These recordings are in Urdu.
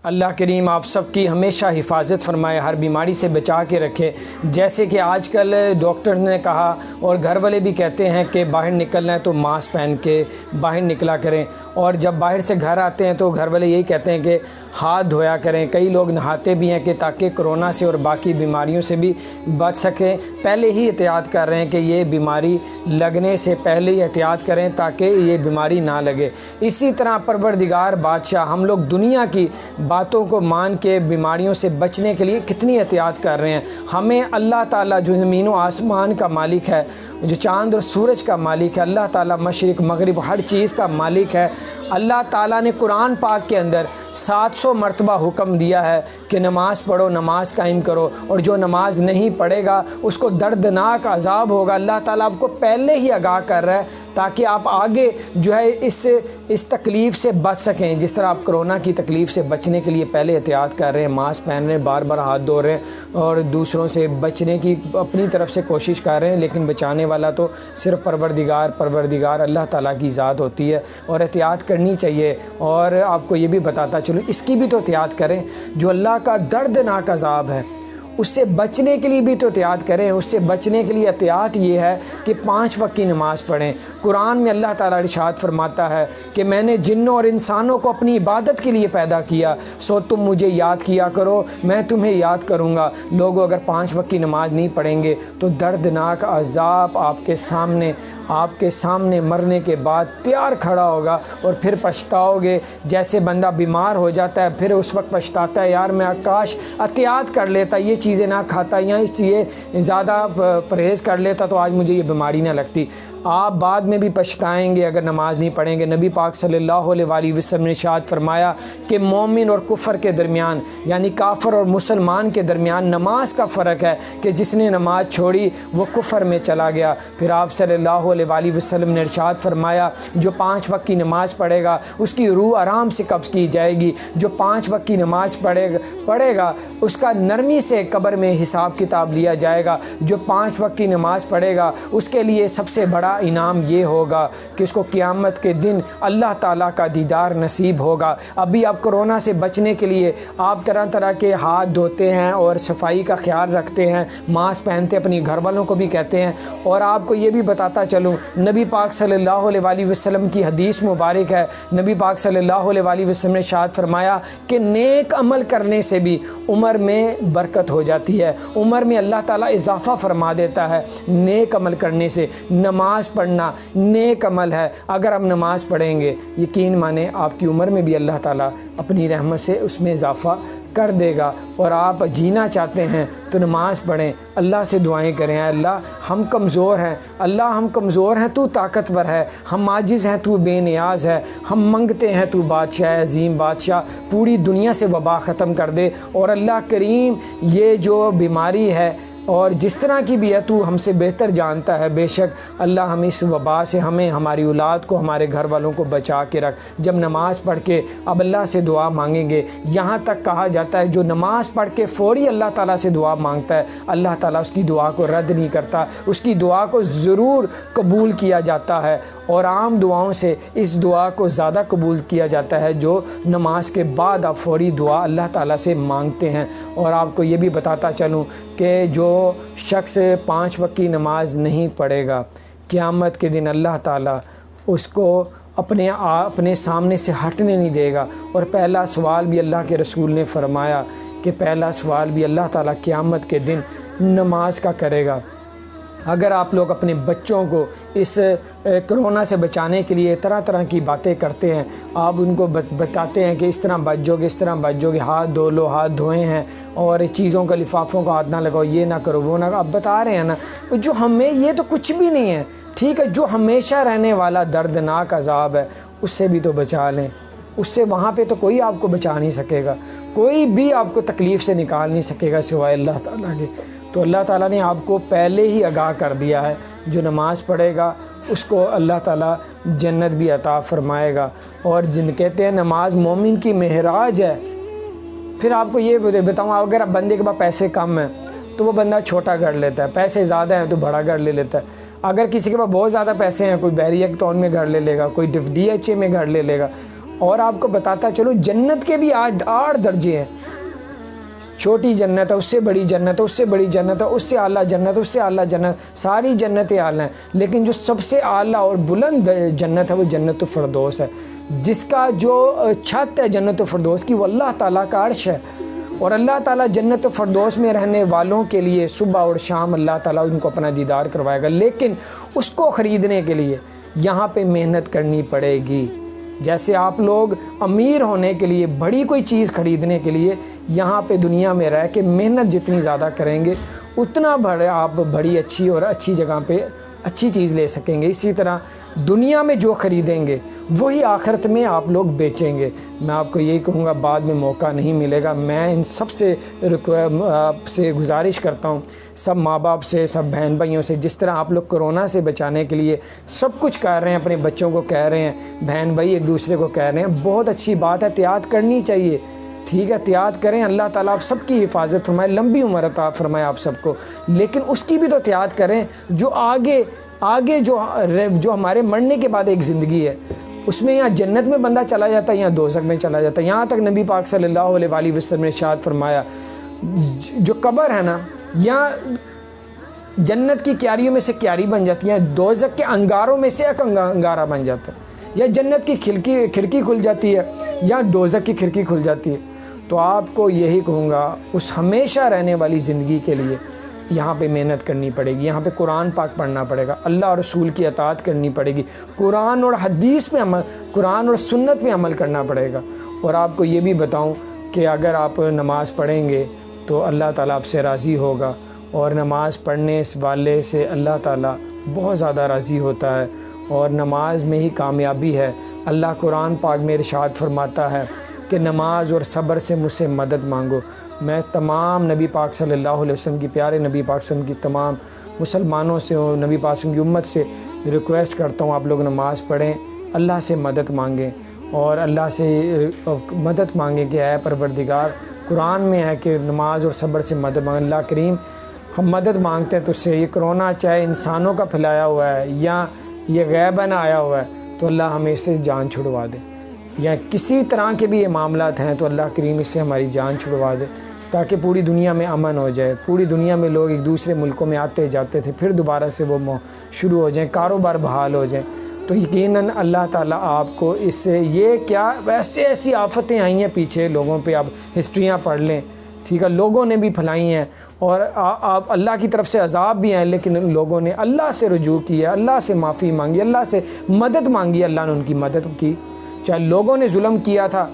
اللہ کریم آپ سب کی ہمیشہ حفاظت فرمائے، ہر بیماری سے بچا کے رکھے۔ جیسے کہ آج کل ڈاکٹر نے کہا اور گھر والے بھی کہتے ہیں کہ باہر نکلنا ہے تو ماسک پہن کے باہر نکلا کریں، اور جب باہر سے گھر آتے ہیں تو گھر والے یہی کہتے ہیں کہ ہاتھ دھویا کریں۔ کئی لوگ نہاتے بھی ہیں کہ تاکہ کرونا سے اور باقی بیماریوں سے بھی بچ سکیں، پہلے ہی احتیاط کر رہے ہیں کہ یہ بیماری لگنے سے پہلے ہی احتیاط کریں تاکہ یہ بیماری نہ لگے۔ اسی طرح پروردگار بادشاہ ہم لوگ دنیا کی باتوں کو مان کے بیماریوں سے بچنے کے لیے کتنی احتیاط کر رہے ہیں۔ ہمیں اللہ تعالیٰ جو زمین و آسمان کا مالک ہے، جو چاند اور سورج کا مالک ہے، اللہ تعالیٰ مشرق مغرب ہر چیز کا مالک ہے، اللہ تعالیٰ نے قرآن پاک کے اندر 700 مرتبہ حکم دیا ہے کہ نماز پڑھو، نماز قائم کرو، اور جو نماز نہیں پڑھے گا اس کو دردناک عذاب ہوگا۔ اللہ تعالیٰ آپ کو پہلے ہی آگاہ کر رہا ہے تاکہ آپ آگے جو ہے اس تکلیف سے بچ سکیں۔ جس طرح آپ کرونا کی تکلیف سے بچنے کے لیے پہلے احتیاط کر رہے ہیں، ماسک پہن رہے ہیں، بار بار ہاتھ دھو رہے ہیں اور دوسروں سے بچنے کی اپنی طرف سے کوشش کر رہے ہیں، لیکن بچانے والا تو صرف پروردگار اللہ تعالیٰ کی ذات ہوتی ہے، اور احتیاط کرنی چاہیے۔ اور آپ کو یہ بھی بتاتا چلوں، اس کی بھی تو احتیاط کریں، جو اللہ کا دردناک عذاب ہے اس سے بچنے کے لیے بھی تو احتیاط کریں۔ اس سے بچنے کے لیے احتیاط یہ ہے کہ 5 وقت کی نماز پڑھیں۔ قرآن میں اللہ تعالیٰ ارشاد فرماتا ہے کہ میں نے جنوں اور انسانوں کو اپنی عبادت کے لیے پیدا کیا، سو تم مجھے یاد کیا کرو، میں تمہیں یاد کروں گا۔ لوگوں اگر 5 وقت کی نماز نہیں پڑھیں گے تو دردناک عذاب آپ کے سامنے مرنے کے بعد تیار کھڑا ہوگا، اور پھر پچھتاؤ گے۔ جیسے بندہ بیمار ہو جاتا ہے پھر اس وقت پچھتاتا ہے، یار میں کاش احتیاط کر لیتا، یہ چیزیں نہ کھاتا یا اس لیے زیادہ پرہیز کر لیتا تو آج مجھے یہ بیماری نہ لگتی۔ آپ بعد میں بھی پچھتائیں گے اگر نماز نہیں پڑھیں گے۔ نبی پاک صلی اللہ علیہ وسلم نے ارشاد فرمایا کہ مومن اور کفر کے درمیان، یعنی کافر اور مسلمان کے درمیان نماز کا فرق ہے کہ جس نے نماز چھوڑی وہ کفر میں چلا گیا۔ پھر آپ صلی اللہ علیہ وسلم نے ارشاد فرمایا جو 5 وقت کی نماز پڑھے گا اس کی روح آرام سے قبض کی جائے گی، جو 5 وقت کی نماز پڑھے گا اس کا نرمی سے قبر میں حساب کتاب لیا جائے گا، جو 5 وقت کی نماز پڑھے گا اس کے لیے سب سے بڑا انعام یہ ہوگا کہ اس کو قیامت کے دن اللہ تعالیٰ کا دیدار نصیب ہوگا۔ ابھی آپ کرونا سے بچنے کے لیے آپ طرح طرح کے ہاتھ دھوتے ہیں اور صفائی کا خیال رکھتے ہیں، ماسک پہنتے ہیں، اپنی گھر والوں کو بھی کہتے ہیں۔ اور آپ کو یہ بھی بتاتا چلوں، نبی پاک صلی اللہ علیہ وسلم کی حدیث مبارک ہے، نبی پاک صلی اللہ علیہ وسلم نے ارشاد فرمایا کہ نیک عمل کرنے سے بھی عمر میں برکت ہو جاتی ہے، عمر میں اللہ تعالیٰ اضافہ فرما دیتا ہے نیک عمل کرنے سے۔ نماز پڑھنا نیک عمل ہے، اگر ہم نماز پڑھیں گے یقین مانیں آپ کی عمر میں بھی اللہ تعالیٰ اپنی رحمت سے اس میں اضافہ کر دے گا۔ اور آپ جینا چاہتے ہیں تو نماز پڑھیں، اللہ سے دعائیں کریں، اے اللہ ہم کمزور ہیں، اللہ ہم کمزور ہیں تو طاقتور ہے، ہم عاجز ہیں تو بے نیاز ہے، ہم منگتے ہیں تو بادشاہ عظیم بادشاہ، پوری دنیا سے وبا ختم کر دے۔ اور اللہ کریم یہ جو بیماری ہے اور جس طرح کی بھی ہے تو ہم سے بہتر جانتا ہے، بے شک اللہ ہم اس وبا سے ہمیں، ہماری اولاد کو، ہمارے گھر والوں کو بچا کے رکھ۔ جب نماز پڑھ کے اب اللہ سے دعا مانگیں گے، یہاں تک کہا جاتا ہے جو نماز پڑھ کے فوری اللہ تعالیٰ سے دعا مانگتا ہے اللہ تعالیٰ اس کی دعا کو رد نہیں کرتا، اس کی دعا کو ضرور قبول کیا جاتا ہے۔ اور عام دعاؤں سے اس دعا کو زیادہ قبول کیا جاتا ہے جو نماز کے بعد آپ فوری دعا اللہ تعالیٰ سے مانگتے ہیں۔ اور آپ کو یہ بھی بتاتا چلوں کہ جو شخص 5 وقت کی نماز نہیں پڑھے گا قیامت کے دن اللہ تعالیٰ اس کو اپنے سامنے سے ہٹنے نہیں دے گا۔ اور پہلا سوال بھی اللہ کے رسول نے فرمایا کہ پہلا سوال بھی اللہ تعالیٰ قیامت کے دن نماز کا کرے گا۔ اگر آپ لوگ اپنے بچوں کو اس کرونا سے بچانے کے لیے طرح طرح کی باتیں کرتے ہیں، آپ ان کو بتاتے ہیں کہ اس طرح بچ جاؤ گے، اس طرح بچ جاؤ گے، ہاتھ دھو لو، ہاتھ دھوئے ہیں، اور چیزوں کا لفافوں کو ہاتھ نہ لگاؤ، یہ نہ کرو، وہ نہ کرو، آپ بتا رہے ہیں نا، جو ہمیں یہ تو کچھ بھی نہیں ہے، ٹھیک ہے، جو ہمیشہ رہنے والا دردناک عذاب ہے اس سے بھی تو بچا لیں، اس سے وہاں پہ تو کوئی آپ کو بچا نہیں سکے گا، کوئی بھی آپ کو تکلیف سے نکال نہیں سکے گا سوائے اللہ تعالیٰ کے۔ تو اللہ تعالیٰ نے آپ کو پہلے ہی آگاہ کر دیا ہے، جو نماز پڑھے گا اس کو اللہ تعالیٰ جنت بھی عطا فرمائے گا۔ اور جن کہتے ہیں نماز مومن کی معراج ہے۔ پھر آپ کو یہ بتاؤں، اگر بندے کے پاس پیسے کم ہیں تو وہ بندہ چھوٹا گھر لیتا ہے، پیسے زیادہ ہیں تو بڑا گھر لے لیتا ہے۔ اگر کسی کے پاس بہت زیادہ پیسے ہیں، کوئی بیریک ٹاؤن میں گھر لے لے گا، کوئی ڈی ایچ اے میں گھر لے لے گا۔ اور آپ کو بتاتا چلو جنت کے بھی 8 درجے ہیں، چھوٹی جنت ہے، اس سے بڑی جنت ہے، اس سے بڑی جنت ہے، اس سے اعلیٰ جنت ہے، اس سے اعلیٰ جنت، ساری جنتیں اعلیٰ ہیں، لیکن جو سب سے اعلیٰ اور بلند جنت ہے وہ جنت الفردوس ہے، جس کا جو چھت ہے جنت الفردوس کی وہ اللہ تعالیٰ کا عرش ہے، اور اللہ تعالیٰ جنت الفردوس میں رہنے والوں کے لیے صبح اور شام اللہ تعالیٰ ان کو اپنا دیدار کروائے گا، لیکن اس کو خریدنے کے لیے یہاں پہ محنت کرنی پڑے گی۔ جیسے آپ لوگ امیر ہونے کے لیے، بڑی کوئی چیز خریدنے کے لیے یہاں پہ دنیا میں رہ کے محنت جتنی زیادہ کریں گے اتنا آپ بڑی اچھی اور اچھی جگہ پہ اچھی چیز لے سکیں گے۔ اسی طرح دنیا میں جو خریدیں گے وہی آخرت میں آپ لوگ بیچیں گے۔ میں آپ کو یہی کہوں گا، بعد میں موقع نہیں ملے گا، میں ان سب سے آپ سے گزارش کرتا ہوں، سب ماں باپ سے، سب بہن بھائیوں سے، جس طرح آپ لوگ کرونا سے بچانے کے لیے سب کچھ کر رہے ہیں، اپنے بچوں کو کہہ رہے ہیں، بہن بھائی ایک دوسرے کو کہہ رہے ہیں، بہت اچھی بات ہے، احتیاط کرنی چاہیے، ٹھیک ہے، احتیاط کریں، اللہ تعالیٰ آپ سب کی حفاظت فرمائے، لمبی عمر عطا فرمائے آپ سب کو، لیکن اس کی بھی تو احتیاط کریں جو آگے جو ہمارے مرنے کے بعد ایک زندگی ہے، اس میں یہاں جنت میں بندہ چلا جاتا ہے، یہاں دوزخ میں چلا جاتا ہے۔ یہاں تک نبی پاک صلی اللہ علیہ وآلہ وسلم نے ارشاد فرمایا، جو قبر ہے نا، یہاں جنت کی کیاریوں میں سے کیاری بن جاتی ہے، دوزخ کے انگاروں میں سے ایک انگارہ بن جاتا ہے، یا جنت کی کھڑکی کھل جاتی ہے یا دوزخ کی کھڑکی کھل جاتی ہے۔ تو آپ کو یہی کہوں گا، اس ہمیشہ رہنے والی زندگی کے لیے یہاں پہ محنت کرنی پڑے گی، یہاں پہ قرآن پاک پڑھنا پڑے گا، اللہ اور رسول کی اطاعت کرنی پڑے گی، قرآن اور حدیث پہ عمل، قرآن اور سنت پہ عمل کرنا پڑے گا۔ اور آپ کو یہ بھی بتاؤں کہ اگر آپ نماز پڑھیں گے تو اللہ تعالیٰ آپ سے راضی ہوگا، اور نماز پڑھنے والے سے اللہ تعالیٰ بہت زیادہ راضی ہوتا ہے، اور نماز میں ہی کامیابی ہے۔ اللہ قرآن پاک میں ارشاد فرماتا ہے کہ نماز اور صبر سے مجھ سے مدد مانگو۔ میں تمام نبی پاک صلی اللہ علیہ وسلم کی، پیارے نبی پاک صلی اللہ علیہ وسلم کی تمام مسلمانوں سے، نبی پاک صلی اللہ علیہ وسلم کی امت سے ریکویسٹ کرتا ہوں، آپ لوگ نماز پڑھیں، اللہ سے مدد مانگیں، اور اللہ سے مدد مانگیں کہ اے پروردگار، قرآن میں ہے کہ نماز اور صبر سے مدد مانگیں۔ اللہ کریم، ہم مدد مانگتے ہیں تو اس سے، یہ کرونا چاہے انسانوں کا پھیلایا ہوا ہے یا یہ غیباً آیا ہوا ہے، تو اللہ ہمیں اس سے جان چھڑوا دے، یا کسی طرح کے بھی یہ معاملات ہیں تو اللہ کریم اس سے ہماری جان چھڑوا دے، تاکہ پوری دنیا میں امن ہو جائے، پوری دنیا میں لوگ ایک دوسرے ملکوں میں آتے جاتے تھے، پھر دوبارہ سے وہ شروع ہو جائیں، کاروبار بحال ہو جائیں۔ تو یقیناً اللہ تعالیٰ آپ کو اس سے، یہ کیا ویسے ایسی آفتیں آئی ہیں پیچھے لوگوں پہ، آپ ہسٹریاں پڑھ لیں، ٹھیک ہے، لوگوں نے بھی پھیلائی ہیں، اور آپ اللہ کی طرف سے عذاب بھی ہیں، لیکن لوگوں نے اللہ سے رجوع کیا، اللہ سے معافی مانگی، اللہ سے مدد مانگی، اللہ نے ان کی مدد کی۔ چاہے لوگوں نے ظلم کیا تھا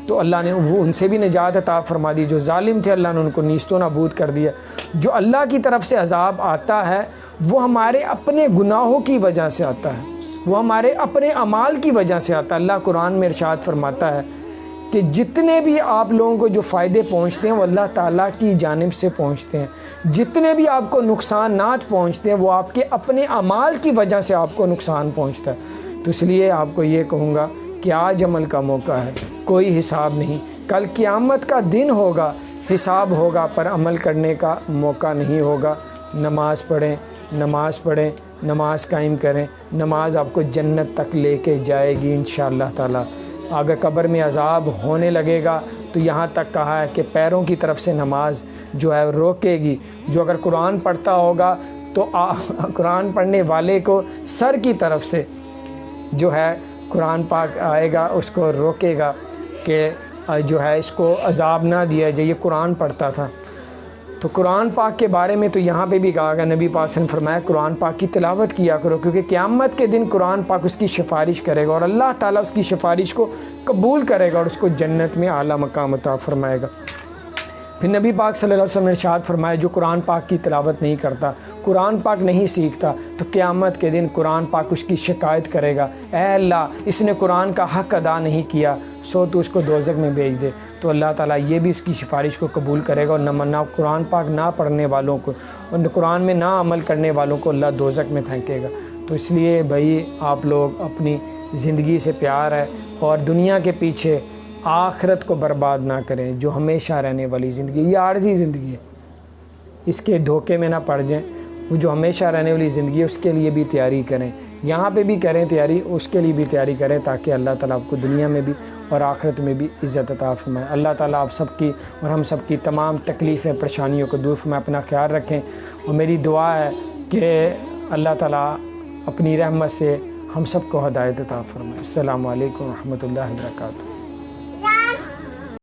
تو اللہ نے وہ ان سے بھی نجات عطا فرما دی، جو ظالم تھے اللہ نے ان کو نیست و نابود کر دیا۔ جو اللہ کی طرف سے عذاب آتا ہے وہ ہمارے اپنے گناہوں کی وجہ سے آتا ہے، وہ ہمارے اپنے اعمال کی وجہ سے آتا ہے۔ اللہ قرآن میں ارشاد فرماتا ہے کہ جتنے بھی آپ لوگوں کو جو فائدے پہنچتے ہیں وہ اللہ تعالیٰ کی جانب سے پہنچتے ہیں، جتنے بھی آپ کو نقصانات پہنچتے ہیں وہ آپ کے اپنے اعمال کی وجہ سے آپ کو نقصان پہنچتا ہے۔ تو اس لیے آپ کو یہ کہوں گا کہ آج عمل کا موقع ہے، کوئی حساب نہیں، کل قیامت کا دن ہوگا، حساب ہوگا، پر عمل کرنے کا موقع نہیں ہوگا۔ نماز پڑھیں، نماز پڑھیں، نماز قائم کریں، نماز آپ کو جنت تک لے کے جائے گی انشاءاللہ تعالیٰ۔ اگر قبر میں عذاب ہونے لگے گا تو یہاں تک کہا ہے کہ پیروں کی طرف سے نماز جو ہے روکے گی، جو اگر قرآن پڑھتا ہوگا تو قرآن پڑھنے والے کو سر کی طرف سے جو ہے قرآن پاک آئے گا، اس کو روکے گا کہ جو ہے اس کو عذاب نہ دیا جائے، یہ قرآن پڑھتا تھا۔ تو قرآن پاک کے بارے میں تو یہاں پہ بھی کہا گیا، نبی پاک صلی اللہ علیہ وسلم نے فرمایا قرآن پاک کی تلاوت کیا کرو، کیونکہ قیامت کے دن قرآن پاک اس کی سفارش کرے گا، اور اللہ تعالیٰ اس کی سفارش کو قبول کرے گا اور اس کو جنت میں اعلیٰ مقام عطا فرمائے گا۔ پھر نبی پاک صلی اللہ علیہ وسلم نے ارشاد فرمایا، جو قرآن پاک کی تلاوت نہیں کرتا، قرآن پاک نہیں سیکھتا، تو قیامت کے دن قرآن پاک اس کی شکایت کرے گا، اے اللہ اس نے قرآن کا حق ادا نہیں کیا، سو تو اس کو دوزخ میں بھیج دے۔ تو اللہ تعالیٰ یہ بھی اس کی سفارش کو قبول کرے گا، اور نہ قرآن پاک نہ پڑھنے والوں کو اور قرآن میں نہ عمل کرنے والوں کو اللہ دوزخ میں پھینکے گا۔ تو اس لیے بھائی آپ لوگ اپنی زندگی سے پیار ہے، اور دنیا کے پیچھے آخرت کو برباد نہ کریں، جو ہمیشہ رہنے والی زندگی، یہ عارضی زندگی ہے، اس کے دھوکے میں نہ پڑ جائیں۔ وہ جو ہمیشہ رہنے والی زندگی ہے اس کے لیے بھی تیاری کریں، یہاں پہ بھی کریں تیاری، اس کے لیے بھی تیاری کریں، تاکہ اللہ تعالیٰ آپ کو دنیا میں بھی اور آخرت میں بھی عزت عطا فرمائے۔ اللہ تعالیٰ آپ سب کی اور ہم سب کی تمام تکلیفیں پریشانیوں کو دور فرمائے، اپنا خیال رکھیں، اور میری دعا ہے کہ اللہ تعالیٰ اپنی رحمت سے ہم سب کو ہدایت عطا فرمائے۔ السلام علیکم ورحمۃ اللہ وبرکاتہ۔